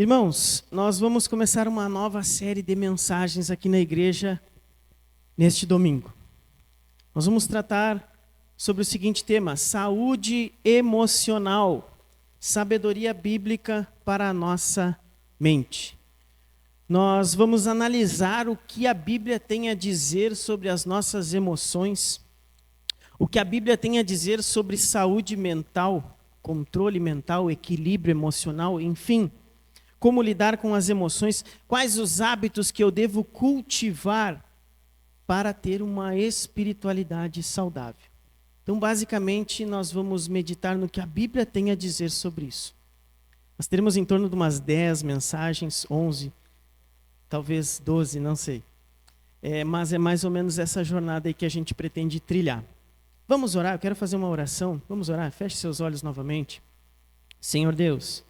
Irmãos, nós vamos começar uma nova série de mensagens aqui na igreja neste domingo. Nós vamos tratar sobre o seguinte tema: saúde emocional, sabedoria bíblica para a nossa mente. Nós vamos analisar o que a Bíblia tem a dizer sobre as nossas emoções, o que a Bíblia tem a dizer sobre saúde mental, controle mental, equilíbrio emocional, enfim. Como lidar com as emoções, quais os hábitos que eu devo cultivar para ter uma espiritualidade saudável. Então, basicamente, nós vamos meditar no que a Bíblia tem a dizer sobre isso. Nós teremos em torno de umas 10 mensagens, 11, talvez 12, não sei. Mas é mais ou menos essa jornada aí que a gente pretende trilhar. Vamos orar, eu quero fazer uma oração. Vamos orar, feche seus olhos novamente. Senhor Deus,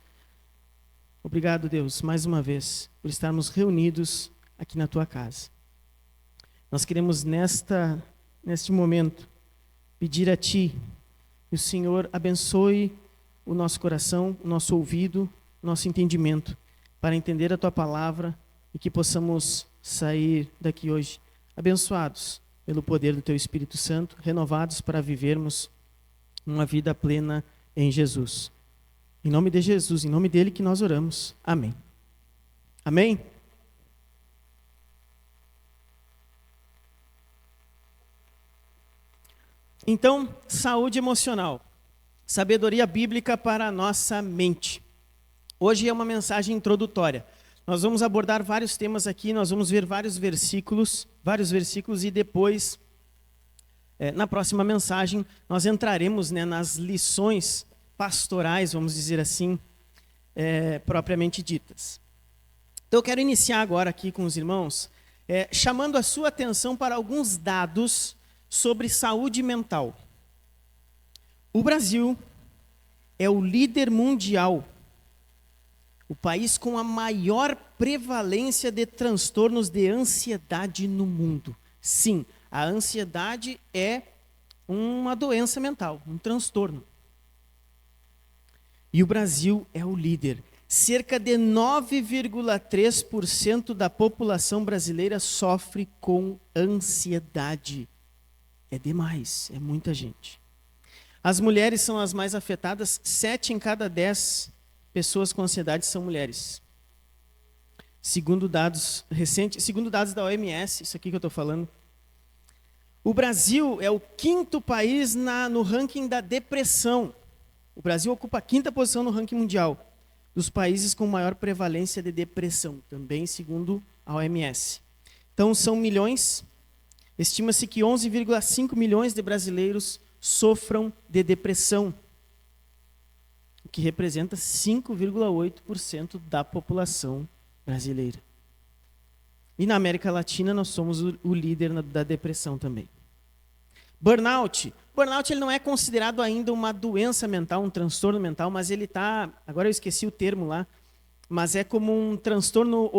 obrigado, Deus, mais uma vez, por estarmos reunidos aqui na Tua casa. Nós queremos, neste momento, pedir a Ti que o Senhor abençoe o nosso coração, o nosso ouvido, o nosso entendimento, para entender a Tua palavra e que possamos sair daqui hoje abençoados pelo poder do Teu Espírito Santo, renovados para vivermos uma vida plena em Jesus. Em nome de Jesus, em nome dele que nós oramos. Amém. Amém? Então, saúde emocional, sabedoria bíblica para a nossa mente. Hoje é uma mensagem introdutória. Nós vamos abordar vários temas aqui, nós vamos ver vários versículos e depois, na próxima mensagem, nós entraremos nas lições pastorais, vamos dizer assim, propriamente ditas. Então eu quero iniciar agora aqui com os irmãos, chamando a sua atenção para alguns dados sobre saúde mental. O Brasil é o líder mundial, o país com a maior prevalência de transtornos de ansiedade no mundo. Sim, a ansiedade é uma doença mental, um transtorno. E o Brasil é o líder. Cerca de 9,3% da população brasileira sofre com ansiedade. É demais, é muita gente. As mulheres são as mais afetadas, 7 em cada 10 pessoas com ansiedade são mulheres. Segundo dados recentes, segundo dados da OMS, isso aqui que eu estou falando. O Brasil é o 5º país no ranking da depressão. O Brasil ocupa a 5ª posição no ranking mundial dos países com maior prevalência de depressão, também segundo a OMS. Então são milhões, estima-se que 11,5 milhões de brasileiros sofram de depressão, o que representa 5,8% da população brasileira. E na América Latina nós somos o líder da depressão também. Burnout. Burnout ele não é considerado ainda uma doença mental, um transtorno mental, mas ele está, agora eu esqueci o termo lá, mas é como um transtorno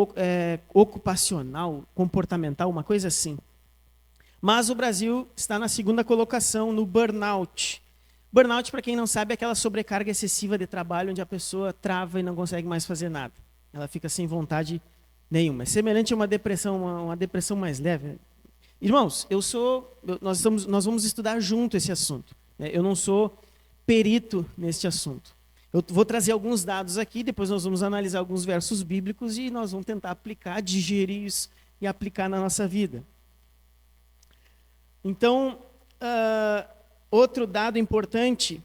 ocupacional, comportamental, uma coisa assim. Mas o Brasil está na 2ª colocação no burnout. Burnout, para quem não sabe, é aquela sobrecarga excessiva de trabalho onde a pessoa trava e não consegue mais fazer nada. Ela fica sem vontade nenhuma. É semelhante a uma depressão mais leve. Irmãos, nós vamos estudar junto esse assunto. Eu não sou perito neste assunto. Eu vou trazer alguns dados aqui, depois nós vamos analisar alguns versos bíblicos e nós vamos tentar aplicar, digerir isso e aplicar na nossa vida. Então, outro dado importante,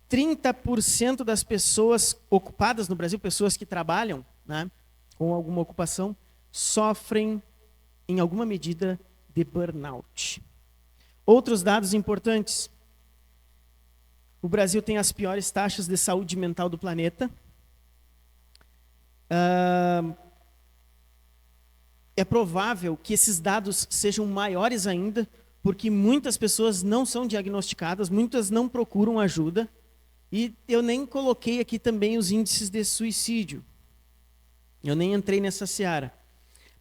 30% das pessoas ocupadas no Brasil, pessoas que trabalham, com alguma ocupação, sofrem em alguma medida de burnout. Outros dados importantes. O Brasil tem as piores taxas de saúde mental do planeta. É provável que esses dados sejam maiores ainda, porque muitas pessoas não são diagnosticadas, muitas não procuram ajuda. E eu nem coloquei aqui também os índices de suicídio. Eu nem entrei nessa seara.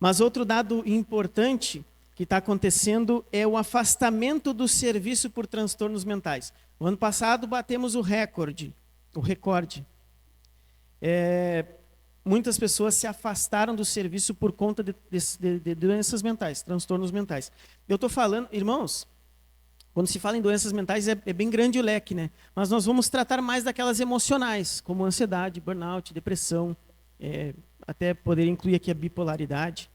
Mas outro dado importante que está acontecendo é o afastamento do serviço por transtornos mentais. O ano passado batemos o recorde. muitas pessoas se afastaram do serviço por conta de doenças mentais, transtornos mentais. Eu estou falando, irmãos, quando se fala em doenças mentais é bem grande o leque, né? Mas nós vamos tratar mais daquelas emocionais, como ansiedade, burnout, depressão, até poder incluir aqui a bipolaridade.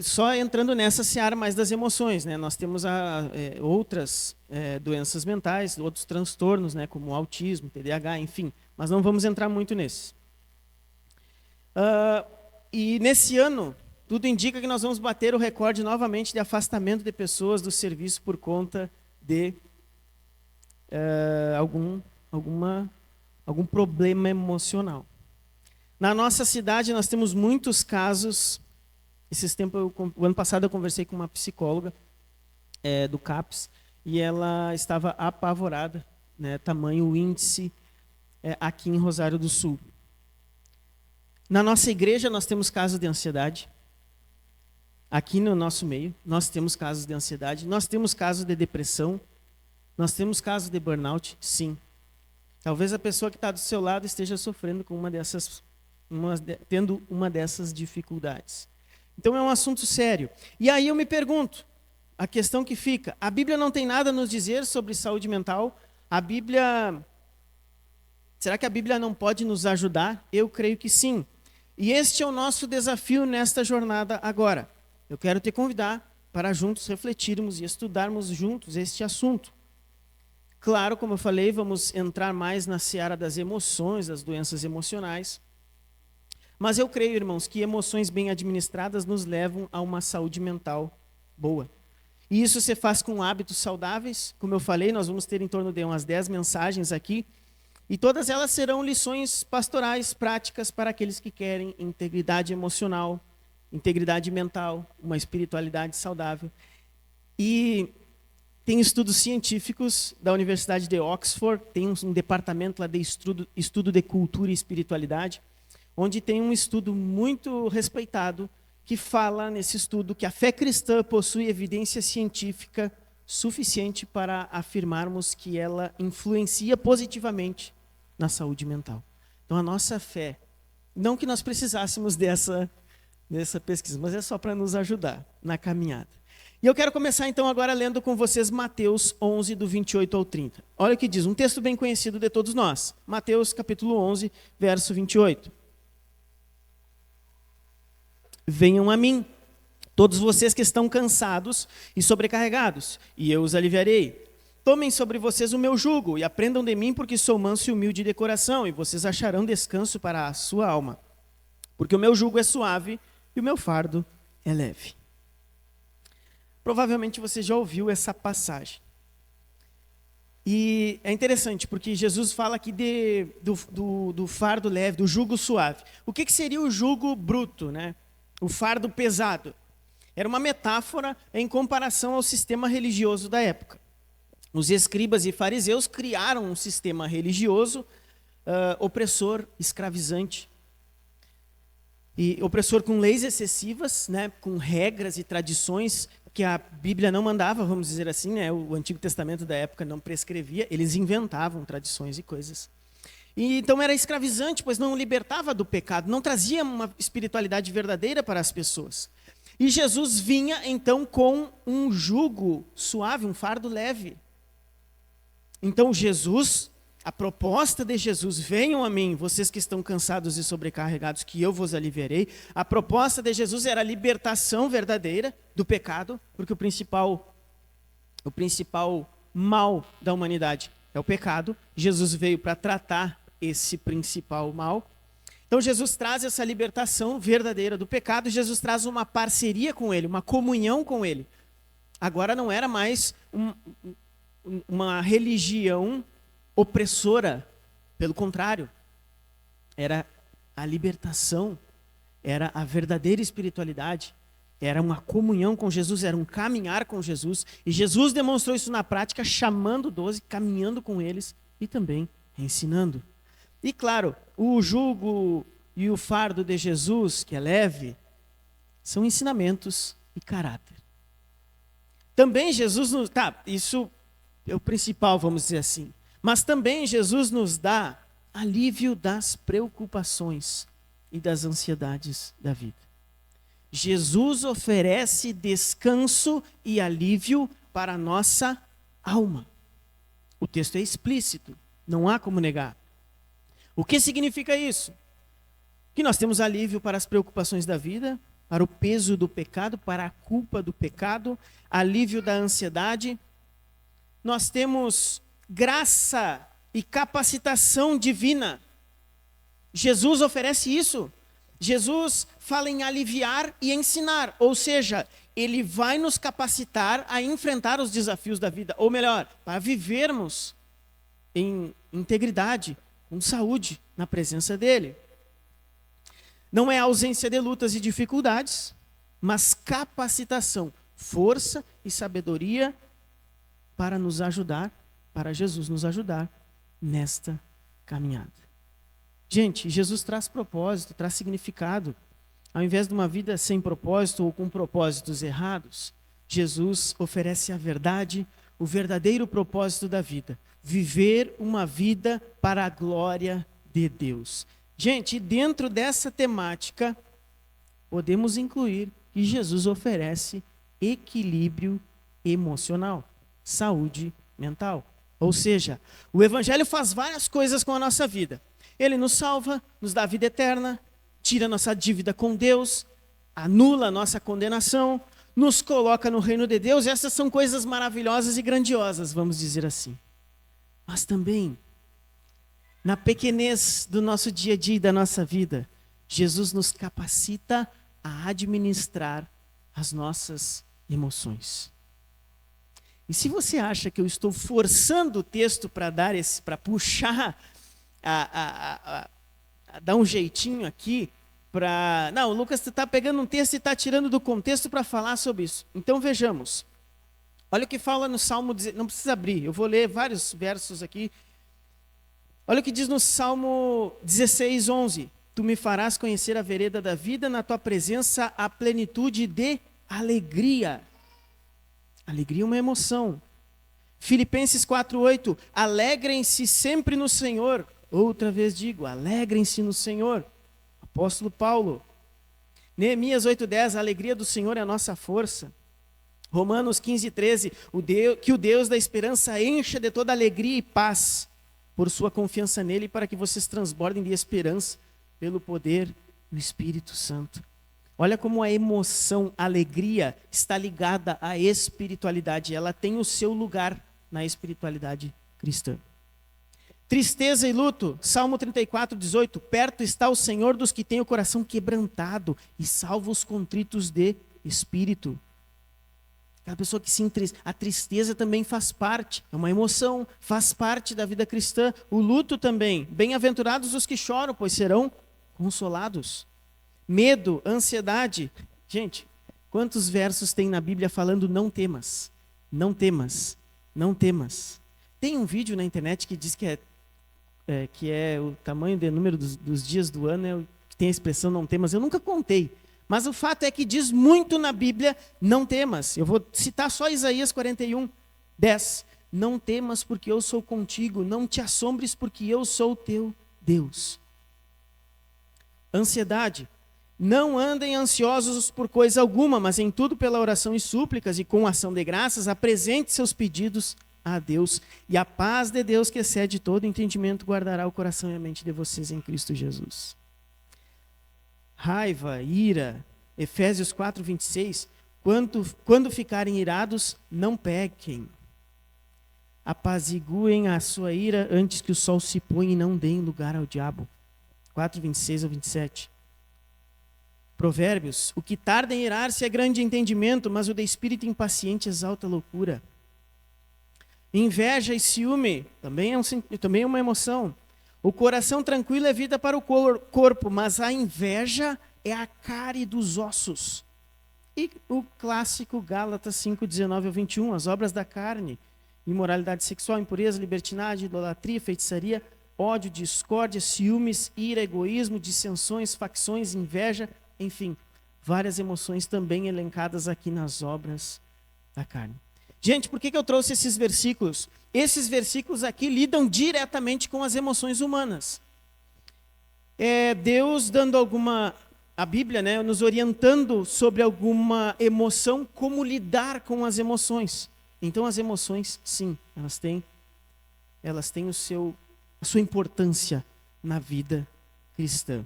Só entrando nessa seara mais das emoções, né? Nós temos outras doenças mentais, outros transtornos, né? Como autismo, TDAH, enfim. Mas não vamos entrar muito nesse. E nesse ano, tudo indica que nós vamos bater o recorde novamente de afastamento de pessoas do serviço por conta de algum problema emocional. Na nossa cidade, nós temos muitos casos. O ano passado eu conversei com uma psicóloga do CAPS e ela estava apavorada, né, tamanho índice aqui em Rosário do Sul. Na nossa igreja nós temos casos de ansiedade. Aqui no nosso meio nós temos casos de ansiedade, nós temos casos de depressão, nós temos casos de burnout, sim. Talvez a pessoa que está do seu lado esteja sofrendo com tendo uma dessas dificuldades. Então é um assunto sério. E aí eu me pergunto, a questão que fica, a Bíblia não tem nada a nos dizer sobre saúde mental? Será que a Bíblia não pode nos ajudar? Eu creio que sim. E este é o nosso desafio nesta jornada agora. Eu quero te convidar para juntos refletirmos e estudarmos juntos este assunto. Claro, como eu falei, vamos entrar mais na seara das emoções, das doenças emocionais. Mas eu creio, irmãos, que emoções bem administradas nos levam a uma saúde mental boa. E isso se faz com hábitos saudáveis. Como eu falei, nós vamos ter em torno de umas 10 mensagens aqui. E todas elas serão lições pastorais, práticas para aqueles que querem integridade emocional, integridade mental, uma espiritualidade saudável. E tem estudos científicos da Universidade de Oxford, tem um departamento lá de estudo de cultura e espiritualidade, onde tem um estudo muito respeitado que fala nesse estudo que a fé cristã possui evidência científica suficiente para afirmarmos que ela influencia positivamente na saúde mental. Então a nossa fé, não que nós precisássemos dessa pesquisa, mas é só para nos ajudar na caminhada. E eu quero começar então agora lendo com vocês Mateus 11, do 28 ao 30. Olha o que diz, um texto bem conhecido de todos nós. Mateus capítulo 11, verso 28. Venham a mim, todos vocês que estão cansados e sobrecarregados, e eu os aliviarei. Tomem sobre vocês o meu jugo e aprendam de mim, porque sou manso e humilde de coração, e vocês acharão descanso para a sua alma. Porque o meu jugo é suave e o meu fardo é leve. Provavelmente você já ouviu essa passagem. E é interessante, porque Jesus fala aqui do fardo leve, do jugo suave. O que seria o jugo bruto, né? O fardo pesado? Era uma metáfora em comparação ao sistema religioso da época. Os escribas e fariseus criaram um sistema religioso opressor, escravizante. E opressor com leis excessivas, né? Com regras e tradições que a Bíblia não mandava, vamos dizer assim, né? O Antigo Testamento da época não prescrevia, eles inventavam tradições e coisas. E então era escravizante, pois não libertava do pecado, não trazia uma espiritualidade verdadeira para as pessoas. E Jesus vinha então com um jugo suave, um fardo leve. Então a proposta de Jesus, venham a mim, vocês que estão cansados e sobrecarregados, que eu vos aliviarei. A proposta de Jesus era a libertação verdadeira do pecado, porque o principal mal da humanidade é o pecado. Jesus veio para tratar esse principal mal. Então Jesus traz essa libertação verdadeira do pecado, Jesus traz uma parceria com ele, uma comunhão com ele. Agora não era mais uma religião opressora, pelo contrário, era a libertação, era a verdadeira espiritualidade, era uma comunhão com Jesus, era um caminhar com Jesus, e Jesus demonstrou isso na prática, chamando 12, caminhando com eles e também ensinando. E claro, o jugo e o fardo de Jesus, que é leve, são ensinamentos e caráter. Também Jesus isso é o principal, vamos dizer assim. Mas também Jesus nos dá alívio das preocupações e das ansiedades da vida. Jesus oferece descanso e alívio para a nossa alma. O texto é explícito, não há como negar. O que significa isso? Que nós temos alívio para as preocupações da vida, para o peso do pecado, para a culpa do pecado, alívio da ansiedade. Nós temos graça e capacitação divina. Jesus oferece isso. Jesus fala em aliviar e ensinar, ou seja, ele vai nos capacitar a enfrentar os desafios da vida, ou melhor, para vivermos em integridade, com saúde, na presença dele. Não é ausência de lutas e dificuldades, mas capacitação, força e sabedoria para nos ajudar, para Jesus nos ajudar nesta caminhada. Gente, Jesus traz propósito, traz significado. Ao invés de uma vida sem propósito ou com propósitos errados, Jesus oferece a verdade, o verdadeiro propósito da vida. Viver uma vida para a glória de Deus. Gente, dentro dessa temática, podemos incluir que Jesus oferece equilíbrio emocional, saúde mental. Ou seja, o Evangelho faz várias coisas com a nossa vida. Ele nos salva, nos dá vida eterna, tira nossa dívida com Deus, anula a nossa condenação, nos coloca no reino de Deus. Essas são coisas maravilhosas e grandiosas, vamos dizer assim. Mas também, na pequenez do nosso dia a dia e da nossa vida, Jesus nos capacita a administrar as nossas emoções. E se você acha que eu estou forçando o texto para puxar, a dar um jeitinho aqui, não, o Lucas está pegando um texto e está tirando do contexto para falar sobre isso. Então vejamos. Olha o que fala no Salmo, não precisa abrir, eu vou ler vários versos aqui. Olha o que diz no Salmo 16, 11. Tu me farás conhecer a vereda da vida, na tua presença a plenitude de alegria. Alegria é uma emoção. Filipenses 4:8. Alegrem-se sempre no Senhor. Outra vez digo, alegrem-se no Senhor. Apóstolo Paulo. Neemias 8:10. A alegria do Senhor é a nossa força. Romanos 15:13. Que o Deus da esperança encha de toda alegria e paz por sua confiança nele, para que vocês transbordem de esperança pelo poder do Espírito Santo. Olha como a emoção, a alegria está ligada à espiritualidade. Ela tem o seu lugar na espiritualidade cristã. Tristeza e luto, Salmo 34:18. Perto está o Senhor dos que têm o coração quebrantado e salva os contritos de espírito. Aquela pessoa que se entristece. A tristeza também faz parte, é uma emoção, faz parte da vida cristã. O luto também. Bem-aventurados os que choram, pois serão consolados. Medo, ansiedade. Gente, quantos versos tem na Bíblia falando não temas, não temas, não temas? Tem um vídeo na internet que diz que é o tamanho de número dos dias do ano, que tem a expressão não temas. Eu nunca contei, mas o fato é que diz muito na Bíblia não temas. Eu vou citar só Isaías 41:10. Não temas porque eu sou contigo, não te assombres porque eu sou teu Deus. Ansiedade. Não andem ansiosos por coisa alguma, mas em tudo pela oração e súplicas e com ação de graças, apresente seus pedidos a Deus. E a paz de Deus, que excede todo entendimento, guardará o coração e a mente de vocês em Cristo Jesus. Raiva, ira, Efésios 4:26. Quando ficarem irados, não pequem. Apaziguem a sua ira antes que o sol se ponha e não deem lugar ao diabo. 4:26 ao 27. Provérbios. O que tarda em irar-se é grande entendimento, mas o de espírito impaciente exalta a loucura. Inveja e ciúme também é uma emoção. O coração tranquilo é vida para o corpo, mas a inveja é a cárie dos ossos. E o clássico Gálatas 5:19 ao 21, as obras da carne: imoralidade sexual, impureza, libertinagem, idolatria, feitiçaria, ódio, discórdia, ciúmes, ira, egoísmo, dissensões, facções, inveja, enfim, várias emoções também elencadas aqui nas obras da carne. Gente, por que eu trouxe esses versículos? esses versículos aqui lidam diretamente com as emoções humanas. Deus dando a Bíblia, né, nos orientando sobre alguma emoção, como lidar com as emoções. Então as emoções, sim, elas têm a sua importância na vida cristã.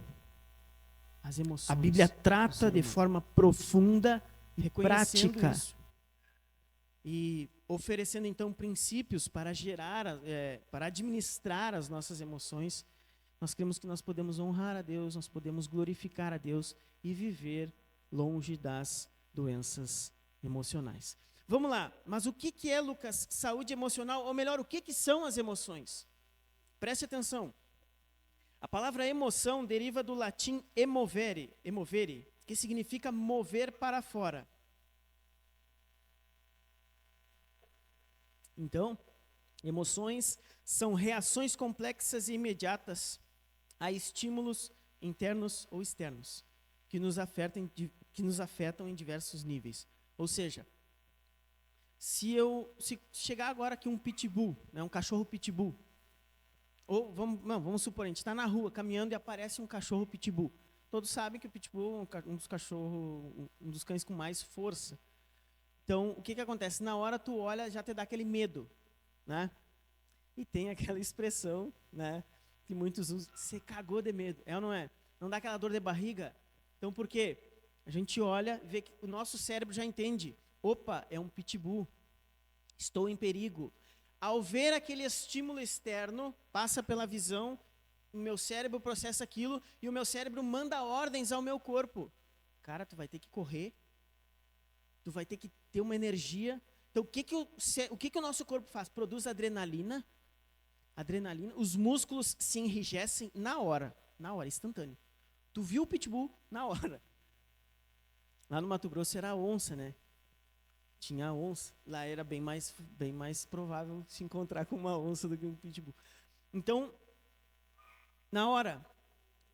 As emoções. A Bíblia trata de forma profunda e prática. Isso. E oferecendo então princípios para para administrar as nossas emoções. Nós cremos que nós podemos honrar a Deus, nós podemos glorificar a Deus e viver longe das doenças emocionais. Vamos lá, mas o que é, Lucas, saúde emocional? Ou melhor, o que são as emoções? Preste atenção. A palavra emoção deriva do latim emovere, que significa mover para fora. Então, emoções são reações complexas e imediatas a estímulos internos ou externos que nos afetam em diversos níveis. Ou seja, se chegar agora aqui um pitbull, né, um cachorro pitbull, ou vamos supor, a gente está na rua caminhando e aparece um cachorro pitbull. Todos sabem que o pitbull é um dos cães com mais força. Então, o que acontece? Na hora tu olha, já te dá aquele medo, né? E tem aquela expressão, né, que muitos usam, você cagou de medo, é ou não é? Não dá aquela dor de barriga? Então, por quê? A gente olha, vê que o nosso cérebro já entende, opa, é um pitbull, estou em perigo. Ao ver aquele estímulo externo, passa pela visão, o meu cérebro processa aquilo e o meu cérebro manda ordens ao meu corpo. Cara, tu vai ter que correr, tu vai ter que ter uma energia. Então, o que o nosso corpo faz? Produz adrenalina, os músculos se enrijecem na hora, instantâneo. Tu viu o pitbull na hora. Lá no Mato Grosso era a onça, né? Tinha a onça. Lá era bem mais provável se encontrar com uma onça do que um pitbull. Então, na hora,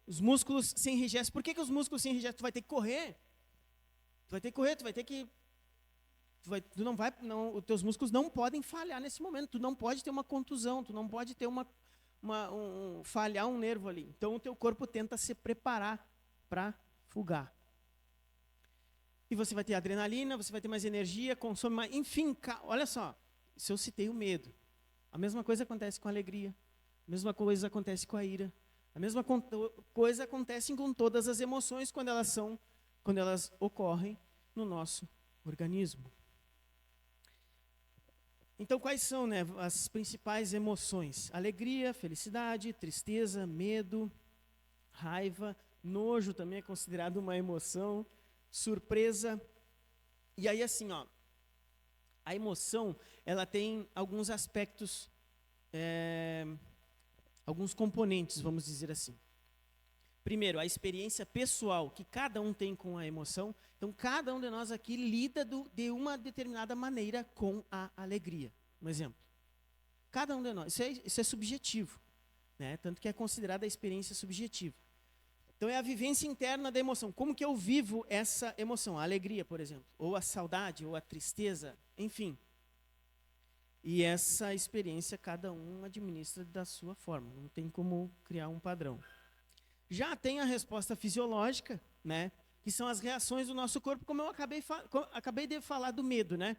os músculos se enrijecem. Por que os músculos se enrijecem? Tu vai ter que correr. Os teus músculos não podem falhar nesse momento. Tu não pode ter uma contusão, tu não pode ter falhar um nervo ali. Então o teu corpo tenta se preparar para fugar. E você vai ter adrenalina, você vai ter mais energia, consome mais, enfim, olha só, se eu citei o medo. A mesma coisa acontece com a alegria, a mesma coisa acontece com a ira, a mesma coisa acontece com todas as emoções quando elas ocorrem no nosso organismo. Então, quais são, né, as principais emoções? Alegria, felicidade, tristeza, medo, raiva, nojo também é considerado uma emoção, surpresa. E aí, assim, ó, a emoção, ela tem alguns aspectos, alguns componentes, vamos dizer assim. Primeiro, a experiência pessoal que cada um tem com a emoção. Então, cada um de nós aqui lida de uma determinada maneira com a alegria. Um exemplo. Cada um de nós. Isso é subjetivo, né? Tanto que é considerada a experiência subjetiva. Então, é a vivência interna da emoção. Como que eu vivo essa emoção? A alegria, por exemplo. Ou a saudade, ou a tristeza, enfim. E essa experiência, cada um administra da sua forma. Não tem como criar um padrão. Já tem a resposta fisiológica, né? Que são as reações do nosso corpo, como eu acabei de falar do medo, né?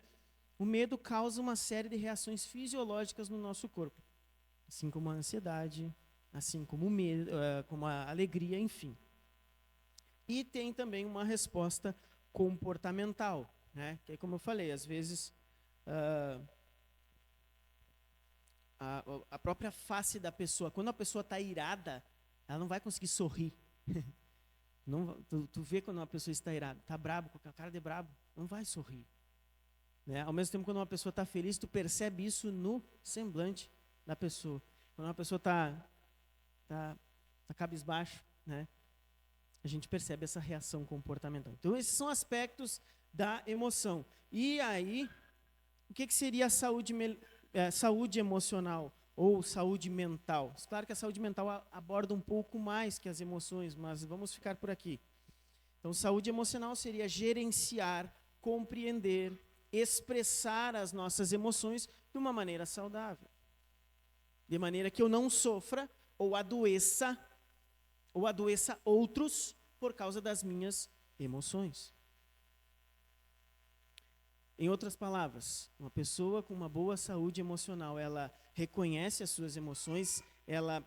O medo causa uma série de reações fisiológicas no nosso corpo, assim como a ansiedade, assim como o medo, como a alegria, enfim. E tem também uma resposta comportamental, né? Que é como eu falei, às vezes a própria face da pessoa, quando a pessoa está irada, ela não vai conseguir sorrir. Não, tu vê quando uma pessoa está irada, está brabo, com a cara de brabo, não vai sorrir. Né? Ao mesmo tempo, quando uma pessoa está feliz, tu percebe isso no semblante da pessoa. Quando uma pessoa está cabisbaixo, né? A gente percebe essa reação comportamental. Então, esses são aspectos da emoção. E aí, o que seria a saúde emocional? Ou saúde mental. Claro que a saúde mental aborda um pouco mais que as emoções, mas vamos ficar por aqui. Então, saúde emocional seria gerenciar, compreender, expressar as nossas emoções de uma maneira saudável. De maneira que eu não sofra ou adoeça outros por causa das minhas emoções. Em outras palavras, uma pessoa com uma boa saúde emocional, ela reconhece as suas emoções, ela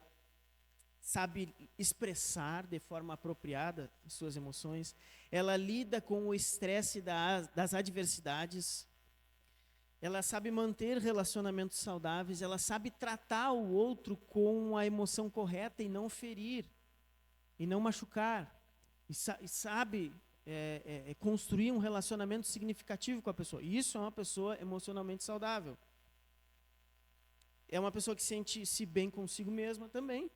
sabe expressar de forma apropriada as suas emoções, ela lida com o estresse das adversidades, ela sabe manter relacionamentos saudáveis, ela sabe tratar o outro com a emoção correta e não ferir, e não machucar, e sabe construir um relacionamento significativo com a pessoa. Isso é uma pessoa emocionalmente saudável. É uma pessoa que sente-se bem consigo mesma também,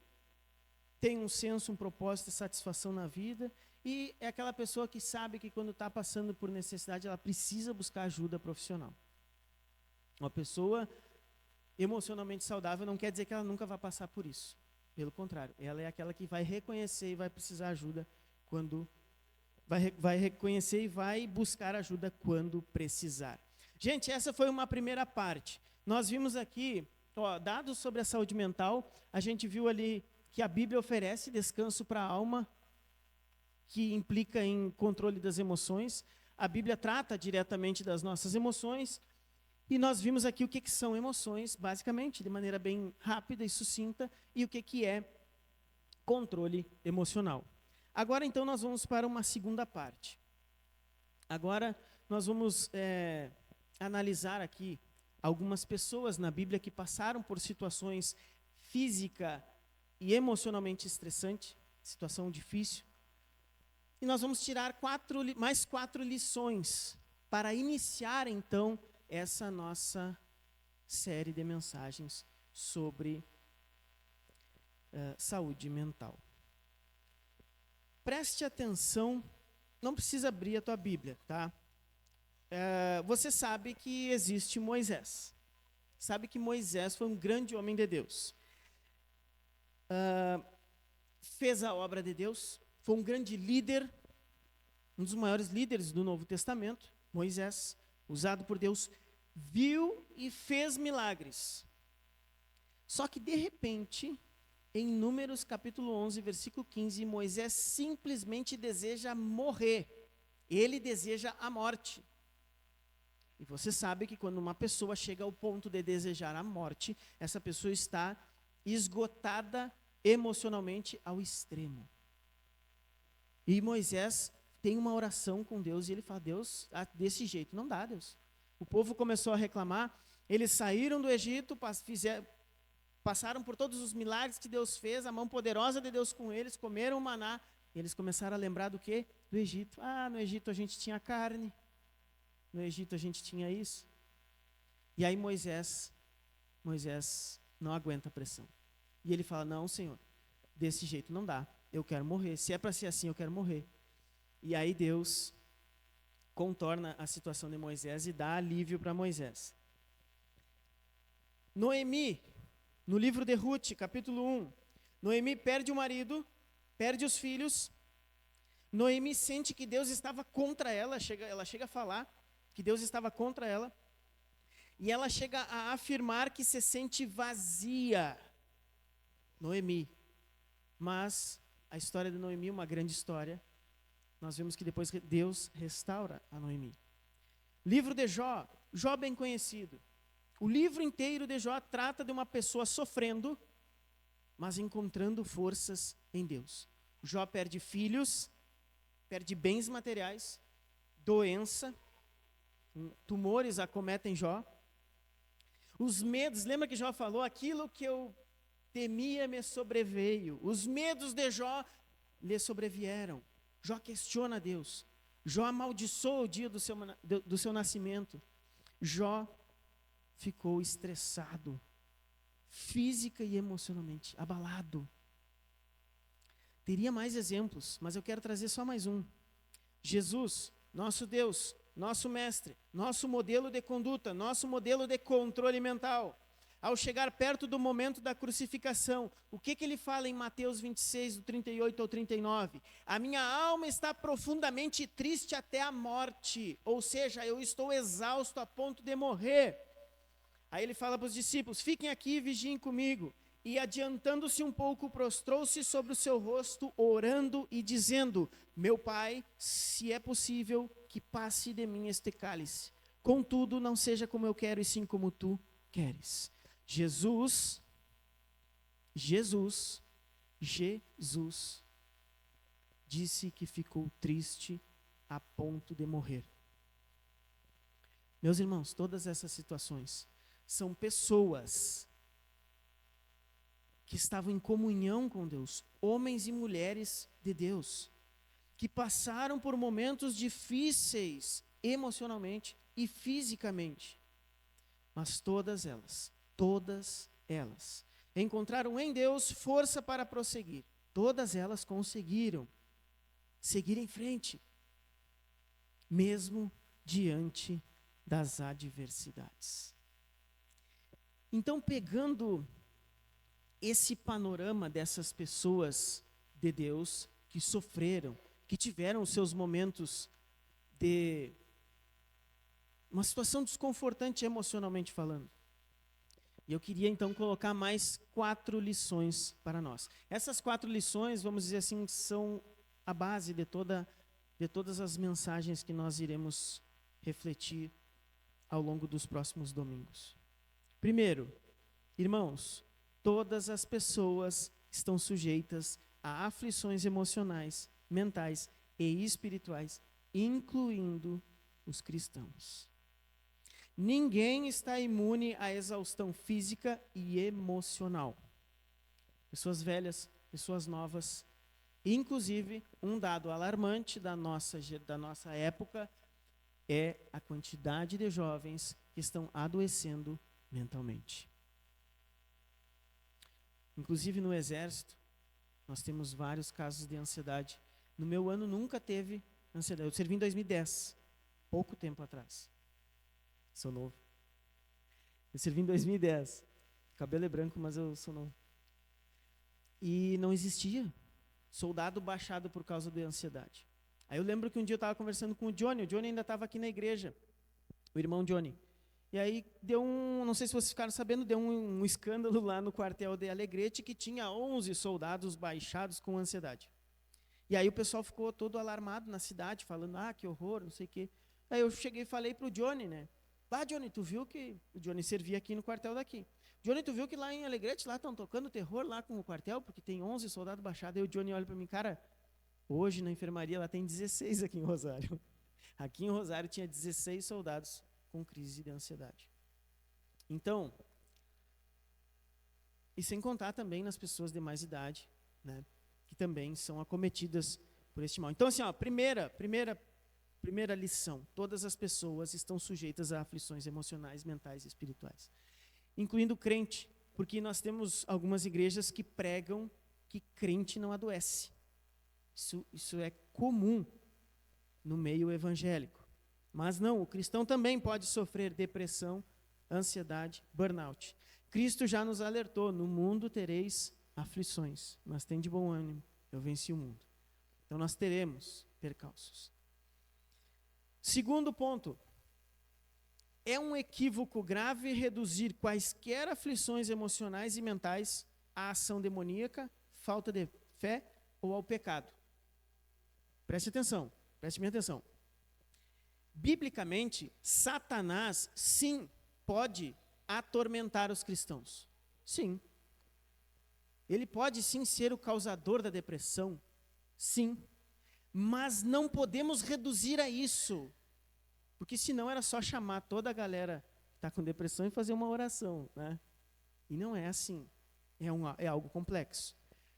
tem um senso, um propósito e satisfação na vida, e é aquela pessoa que sabe que quando está passando por necessidade, ela precisa buscar ajuda profissional. Uma pessoa emocionalmente saudável não quer dizer que ela nunca vai passar por isso. Pelo contrário, ela é aquela que vai reconhecer e vai precisar ajuda quando vai reconhecer e vai buscar ajuda quando precisar. Gente, essa foi uma primeira parte. Nós vimos aqui, dados sobre a saúde mental, a gente viu ali que a Bíblia oferece descanso para a alma, que implica em controle das emoções. A Bíblia trata diretamente das nossas emoções, e nós vimos aqui o que são emoções, basicamente, de maneira bem rápida e sucinta, e o que é controle emocional. Agora, então, nós vamos para uma segunda parte. Agora, nós vamos analisar aqui algumas pessoas na Bíblia que passaram por situações física e emocionalmente estressantes, situação difícil. E nós vamos tirar mais quatro lições para iniciar, então, essa nossa série de mensagens sobre saúde mental. Preste atenção, não precisa abrir a tua Bíblia, tá? Você sabe que existe Moisés. Sabe que Moisés foi um grande homem de Deus. Fez a obra de Deus, foi um grande líder, um dos maiores líderes do Novo Testamento, Moisés, usado por Deus, viu e fez milagres. Só que, de repente, em Números capítulo 11, versículo 15, Moisés simplesmente deseja morrer. Ele deseja a morte. E você sabe que quando uma pessoa chega ao ponto de desejar a morte, essa pessoa está esgotada emocionalmente ao extremo. E Moisés tem uma oração com Deus e ele fala: Deus, desse jeito não dá, Deus. O povo começou a reclamar, eles saíram do Egito, passaram por todos os milagres que Deus fez, a mão poderosa de Deus com eles, comeram o maná, e eles começaram a lembrar do quê? Do Egito. No Egito a gente tinha carne, no Egito a gente tinha isso. E aí Moisés não aguenta a pressão. E ele fala: não, Senhor, desse jeito não dá, eu quero morrer. Se é para ser assim, eu quero morrer. E aí Deus contorna a situação de Moisés e dá alívio para Moisés. Noemi, no livro de Ruth, capítulo 1, Noemi perde o marido, perde os filhos. Noemi sente que Deus estava contra ela, ela chega a falar que Deus estava contra ela. E ela chega a afirmar que se sente vazia. Noemi. Mas a história de Noemi é uma grande história. Nós vemos que depois Deus restaura a Noemi. Livro de Jó, Jó bem conhecido. O livro inteiro de Jó trata de uma pessoa sofrendo, mas encontrando forças em Deus. Jó perde filhos, perde bens materiais, doença, tumores acometem Jó. Os medos, lembra que Jó falou: aquilo que eu temia me sobreveio. Os medos de Jó lhe sobrevieram. Jó questiona Deus. Jó amaldiçoa o dia do seu nascimento. Jó ficou estressado, física e emocionalmente, abalado. Teria mais exemplos, mas eu quero trazer só mais um. Jesus, nosso Deus, nosso mestre, nosso modelo de conduta, nosso modelo de controle mental. ao chegar perto do momento da crucificação, o que ele fala em Mateus 26, do 38 ao 39? A minha alma está profundamente triste até a morte, ou seja, eu estou exausto a ponto de morrer. Aí ele fala para os discípulos, fiquem aqui e vigiem comigo. E adiantando-se um pouco, prostrou-se sobre o seu rosto, orando e dizendo, meu Pai, se é possível, que passe de mim este cálice. Contudo, não seja como eu quero, e sim como tu queres. Jesus disse que ficou triste a ponto de morrer. Meus irmãos, todas essas situações são pessoas que estavam em comunhão com Deus, homens e mulheres de Deus, que passaram por momentos difíceis emocionalmente e fisicamente, mas todas elas encontraram em Deus força para prosseguir. Todas elas conseguiram seguir em frente, mesmo diante das adversidades. Então, pegando esse panorama dessas pessoas de Deus que sofreram, que tiveram os seus momentos de uma situação desconfortante emocionalmente falando. E eu queria então colocar mais 4 lições para nós. Essas 4 lições, vamos dizer assim, são a base de todas as mensagens que nós iremos refletir ao longo dos próximos domingos. Primeiro, irmãos, todas as pessoas estão sujeitas a aflições emocionais, mentais e espirituais, incluindo os cristãos. Ninguém está imune à exaustão física e emocional. Pessoas velhas, pessoas novas. Inclusive, um dado alarmante da nossa época é a quantidade de jovens que estão adoecendo mentalmente. Inclusive no exército, nós temos vários casos de ansiedade. No meu ano nunca teve ansiedade. Eu servi em 2010, pouco tempo atrás. Sou novo. Eu servi em 2010. Cabelo é branco, mas eu sou novo. E não existia soldado baixado por causa da ansiedade. Aí eu lembro que um dia eu estava conversando com o Johnny ainda estava aqui na igreja, o irmão Johnny. E aí deu não sei se vocês ficaram sabendo, deu um escândalo lá no quartel de Alegrete que tinha 11 soldados baixados com ansiedade. E aí o pessoal ficou todo alarmado na cidade, falando, que horror, não sei o quê. Aí eu cheguei e falei pro Johnny, né? Johnny, tu viu que... O Johnny servia aqui no quartel daqui. Johnny, tu viu que lá em Alegrete, lá estão tocando terror lá com o quartel, porque tem 11 soldados baixados. Aí o Johnny olha para mim, cara, hoje na enfermaria lá tem 16 aqui em Rosário. Aqui em Rosário tinha 16 soldados com crise de ansiedade. Então, e sem contar também nas pessoas de mais idade, né, que também são acometidas por este mal. Então, assim, primeira lição, todas as pessoas estão sujeitas a aflições emocionais, mentais e espirituais, incluindo o crente, porque nós temos algumas igrejas que pregam que crente não adoece. Isso é comum no meio evangélico. Mas não, o cristão também pode sofrer depressão, ansiedade, burnout. Cristo já nos alertou, no mundo tereis aflições, mas tem de bom ânimo, eu venci o mundo. Então nós teremos percalços. Segundo ponto, é um equívoco grave reduzir quaisquer aflições emocionais e mentais à ação demoníaca, falta de fé ou ao pecado. Preste minha atenção. Biblicamente, Satanás, sim, pode atormentar os cristãos. Sim. Ele pode, sim, ser o causador da depressão. Sim. Mas não podemos reduzir a isso. Porque senão era só chamar toda a galera que está com depressão e fazer uma oração, né? E não é assim. É algo complexo.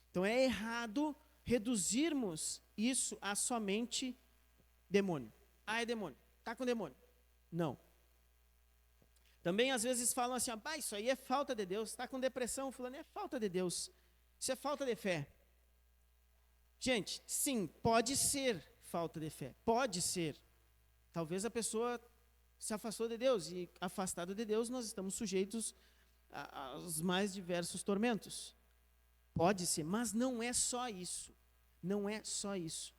Então é errado reduzirmos isso a somente demônio. É demônio. Está com demônio. Não. Também às vezes falam assim, isso aí é falta de Deus. Está com depressão, fulano, é falta de Deus. Isso é falta de fé. Gente, sim, pode ser falta de fé. Pode ser. Talvez a pessoa se afastou de Deus. E afastado de Deus, nós estamos sujeitos aos mais diversos tormentos. Pode ser, mas não é só isso. Não é só isso.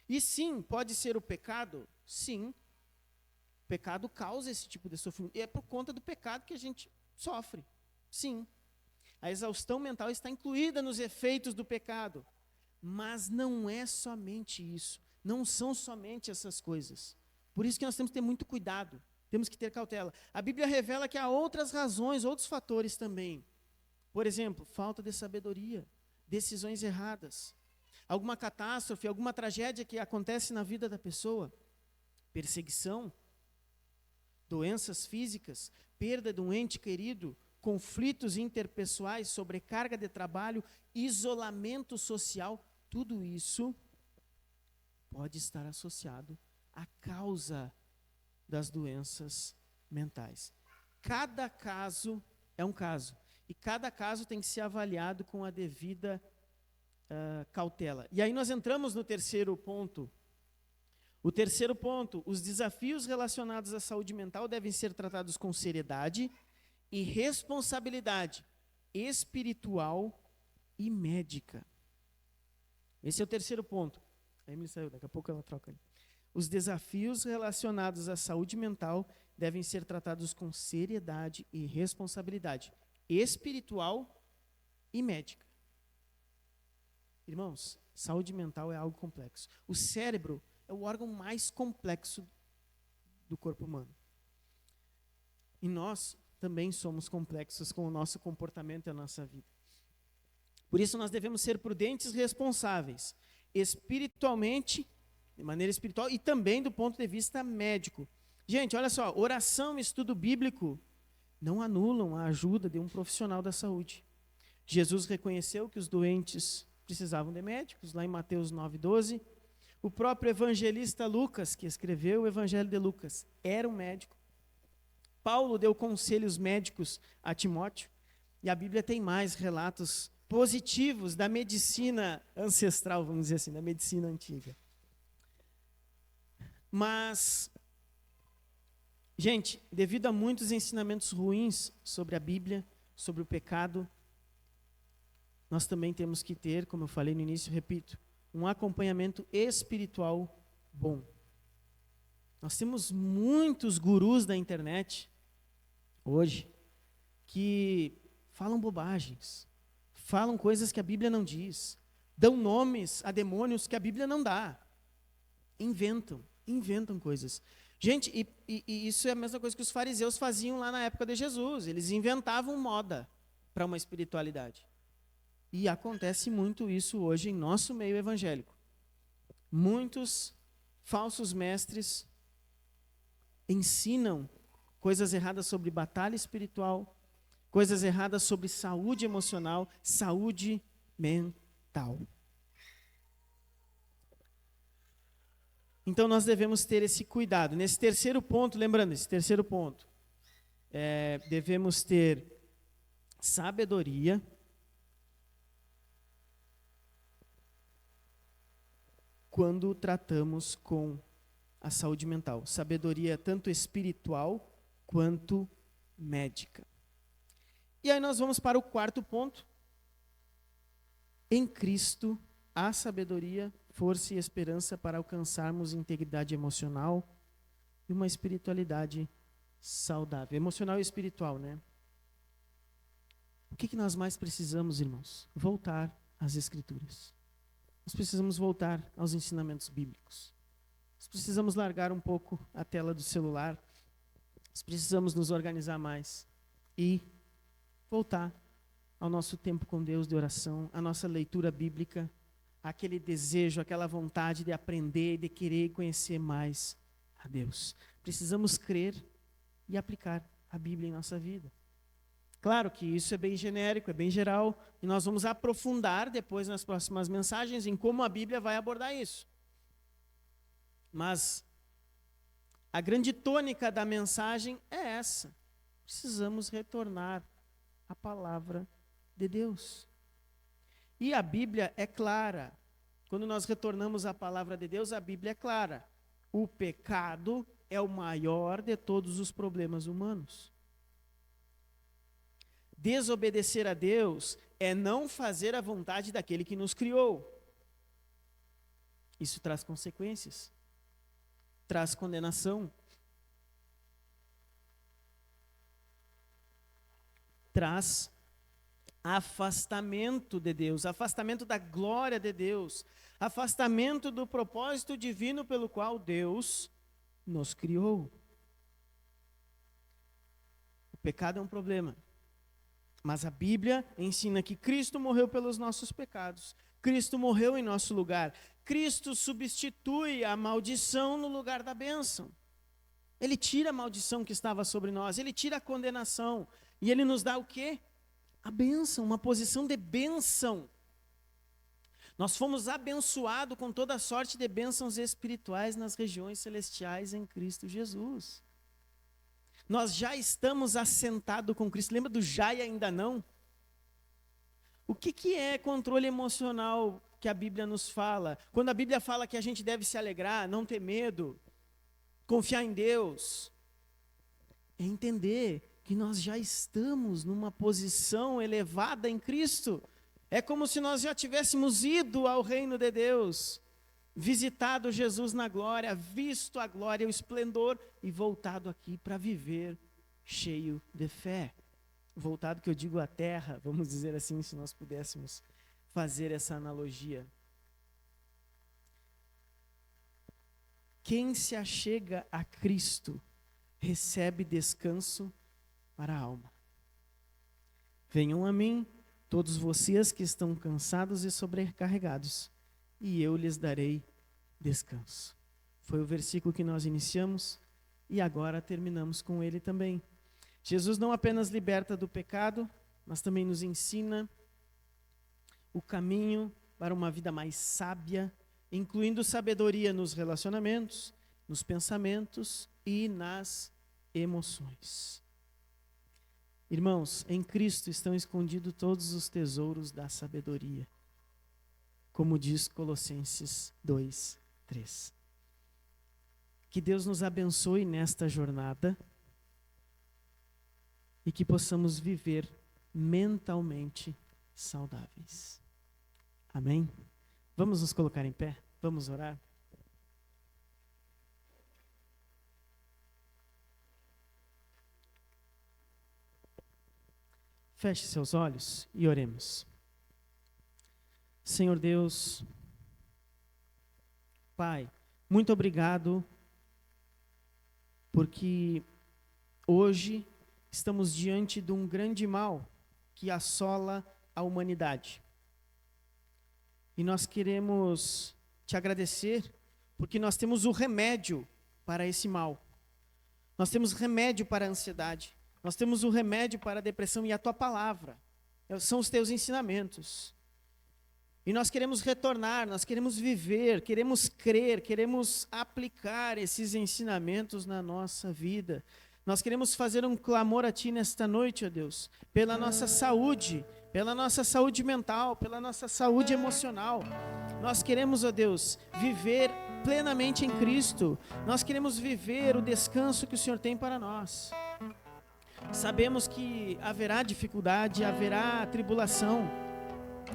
E sim, pode ser o pecado? Sim. O pecado causa esse tipo de sofrimento. E é por conta do pecado que a gente sofre. Sim. A exaustão mental está incluída nos efeitos do pecado. Mas não é somente isso. Não são somente essas coisas. Por isso que nós temos que ter muito cuidado. Temos que ter cautela. A Bíblia revela que há outras razões, outros fatores também. Por exemplo, falta de sabedoria, decisões erradas, alguma catástrofe, alguma tragédia que acontece na vida da pessoa, perseguição, doenças físicas, perda de um ente querido, conflitos interpessoais, sobrecarga de trabalho, isolamento social, tudo isso pode estar associado à causa das doenças mentais. Cada caso é um caso, e cada caso tem que ser avaliado com a devida cautela. E aí nós entramos no terceiro ponto. O terceiro ponto, os desafios relacionados à saúde mental devem ser tratados com seriedade e responsabilidade espiritual e médica. Esse é o terceiro ponto. A Emily saiu, daqui a pouco ela troca ali. Os desafios relacionados à saúde mental devem ser tratados com seriedade e responsabilidade espiritual e médica. Irmãos, saúde mental é algo complexo. O cérebro é o órgão mais complexo do corpo humano. E nós também somos complexos com o nosso comportamento e a nossa vida. Por isso nós devemos ser prudentes e responsáveis, espiritualmente, de maneira espiritual e também do ponto de vista médico. Gente, olha só, oração e estudo bíblico não anulam a ajuda de um profissional da saúde. Jesus reconheceu que os doentes precisavam de médicos, lá em Mateus 9:12. O próprio evangelista Lucas, que escreveu o Evangelho de Lucas, era um médico. Paulo deu conselhos médicos a Timóteo, e a Bíblia tem mais relatos positivos da medicina ancestral, vamos dizer assim, da medicina antiga. Mas, gente, devido a muitos ensinamentos ruins sobre a Bíblia, sobre o pecado, nós também temos que ter, como eu falei no início, repito, um acompanhamento espiritual bom. Nós temos muitos gurus da internet, hoje, que falam bobagens, falam coisas que a Bíblia não diz, dão nomes a demônios que a Bíblia não dá, inventam coisas. Gente, e isso é a mesma coisa que os fariseus faziam lá na época de Jesus, eles inventavam moda para uma espiritualidade. E acontece muito isso hoje em nosso meio evangélico. Muitos falsos mestres ensinam coisas erradas sobre batalha espiritual, coisas erradas sobre saúde emocional, saúde mental. Então nós devemos ter esse cuidado. Nesse terceiro ponto, lembrando, esse terceiro ponto, devemos ter sabedoria, quando tratamos com a saúde mental. Sabedoria tanto espiritual quanto médica. E aí nós vamos para o quarto ponto. Em Cristo há sabedoria, força e esperança para alcançarmos integridade emocional e uma espiritualidade saudável. Emocional e espiritual, né? O que nós mais precisamos, irmãos? Voltar às Escrituras. Nós precisamos voltar aos ensinamentos bíblicos. Nós precisamos largar um pouco a tela do celular. Nós precisamos nos organizar mais e voltar ao nosso tempo com Deus de oração, à nossa leitura bíblica, aquele desejo, aquela vontade de aprender, de querer conhecer mais a Deus. Precisamos crer e aplicar a Bíblia em nossa vida. Claro que isso é bem genérico, é bem geral, e nós vamos aprofundar depois nas próximas mensagens em como a Bíblia vai abordar isso. Mas a grande tônica da mensagem é essa. Precisamos retornar à palavra de Deus. E a Bíblia é clara. Quando nós retornamos à palavra de Deus, a Bíblia é clara. O pecado é o maior de todos os problemas humanos. Desobedecer a Deus é não fazer a vontade daquele que nos criou. Isso traz consequências, traz condenação, traz afastamento de Deus, afastamento da glória de Deus, afastamento do propósito divino pelo qual Deus nos criou. O pecado é um problema, mas a Bíblia ensina que Cristo morreu pelos nossos pecados. Cristo morreu em nosso lugar. Cristo substitui a maldição no lugar da bênção. Ele tira a maldição que estava sobre nós, ele tira a condenação. E ele nos dá o quê? A bênção, uma posição de bênção. Nós fomos abençoados com toda a sorte de bênçãos espirituais nas regiões celestiais em Cristo Jesus. Nós já estamos assentados com Cristo. Lembra do já e ainda não? O que é controle emocional que a Bíblia nos fala? Quando a Bíblia fala que a gente deve se alegrar, não ter medo, confiar em Deus, é entender que nós já estamos numa posição elevada em Cristo. É como se nós já tivéssemos ido ao reino de Deus, visitado Jesus na glória, visto a glória, o esplendor e voltado aqui para viver cheio de fé. Voltado, que eu digo, à terra, vamos dizer assim, se nós pudéssemos fazer essa analogia. Quem se achega a Cristo recebe descanso para a alma. Venham a mim, todos vocês que estão cansados e sobrecarregados, e eu lhes darei descanso. Foi o versículo que nós iniciamos e agora terminamos com ele também. Jesus não apenas liberta do pecado, mas também nos ensina o caminho para uma vida mais sábia, incluindo sabedoria nos relacionamentos, nos pensamentos e nas emoções. Irmãos, em Cristo estão escondidos todos os tesouros da sabedoria, como diz Colossenses 2:3. Que Deus nos abençoe nesta jornada e que possamos viver mentalmente saudáveis. Amém? Vamos nos colocar em pé? Vamos orar? Feche seus olhos e oremos. Senhor Deus, Pai, muito obrigado, porque hoje estamos diante de um grande mal que assola a humanidade. E nós queremos te agradecer, porque nós temos o remédio para esse mal. Nós temos remédio para a ansiedade. Nós temos o remédio para a depressão e a tua palavra. São os teus ensinamentos. E nós queremos retornar, nós queremos viver, queremos crer, queremos aplicar esses ensinamentos na nossa vida. Nós queremos fazer um clamor a Ti nesta noite, ó Deus, pela nossa saúde mental, pela nossa saúde emocional. Nós queremos, ó Deus, viver plenamente em Cristo. Nós queremos viver o descanso que o Senhor tem para nós. Sabemos que haverá dificuldade, haverá tribulação,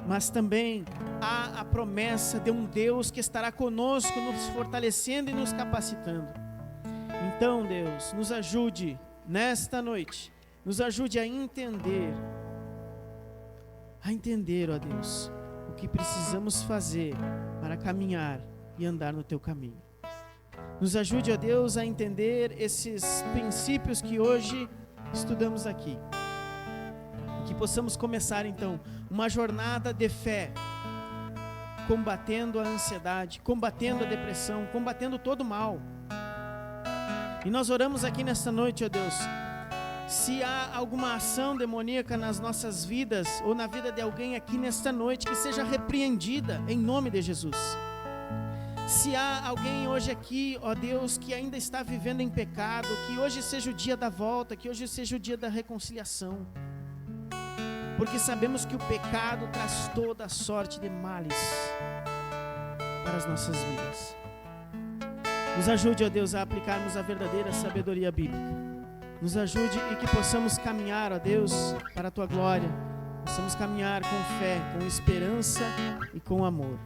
mas também há a promessa de um Deus que estará conosco, nos fortalecendo e nos capacitando. Então, Deus, nos ajude nesta noite, nos ajude a entender, ó Deus, o que precisamos fazer para caminhar e andar no Teu caminho. Nos ajude, ó Deus, a entender esses princípios que hoje estudamos aqui. Que possamos começar então uma jornada de fé, combatendo a ansiedade, combatendo a depressão, combatendo todo o mal. E nós oramos aqui nesta noite, ó Deus, se há alguma ação demoníaca nas nossas vidas ou na vida de alguém aqui nesta noite, que seja repreendida em nome de Jesus. Se há alguém hoje aqui, ó Deus, que ainda está vivendo em pecado, que hoje seja o dia da volta, que hoje seja o dia da reconciliação. Porque sabemos que o pecado traz toda a sorte de males para as nossas vidas. Nos ajude, ó Deus, a aplicarmos a verdadeira sabedoria bíblica. Nos ajude e que possamos caminhar, ó Deus, para a Tua glória. Possamos caminhar com fé, com esperança e com amor.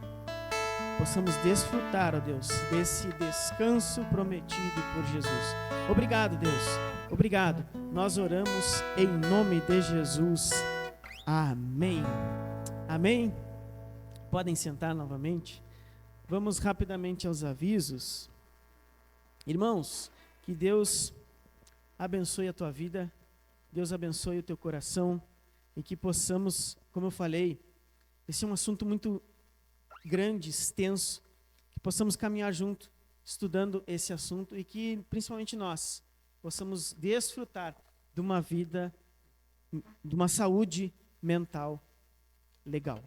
Possamos desfrutar, ó Deus, desse descanso prometido por Jesus. Obrigado, Deus. Obrigado. Nós oramos em nome de Jesus. Amém. Amém. Podem sentar novamente. Vamos rapidamente aos avisos. Irmãos, que Deus abençoe a tua vida, Deus abençoe o teu coração e que possamos, como eu falei, esse é um assunto muito grande, extenso, que possamos caminhar junto, estudando esse assunto e que, principalmente nós, possamos desfrutar de uma vida, de uma saúde mental legal.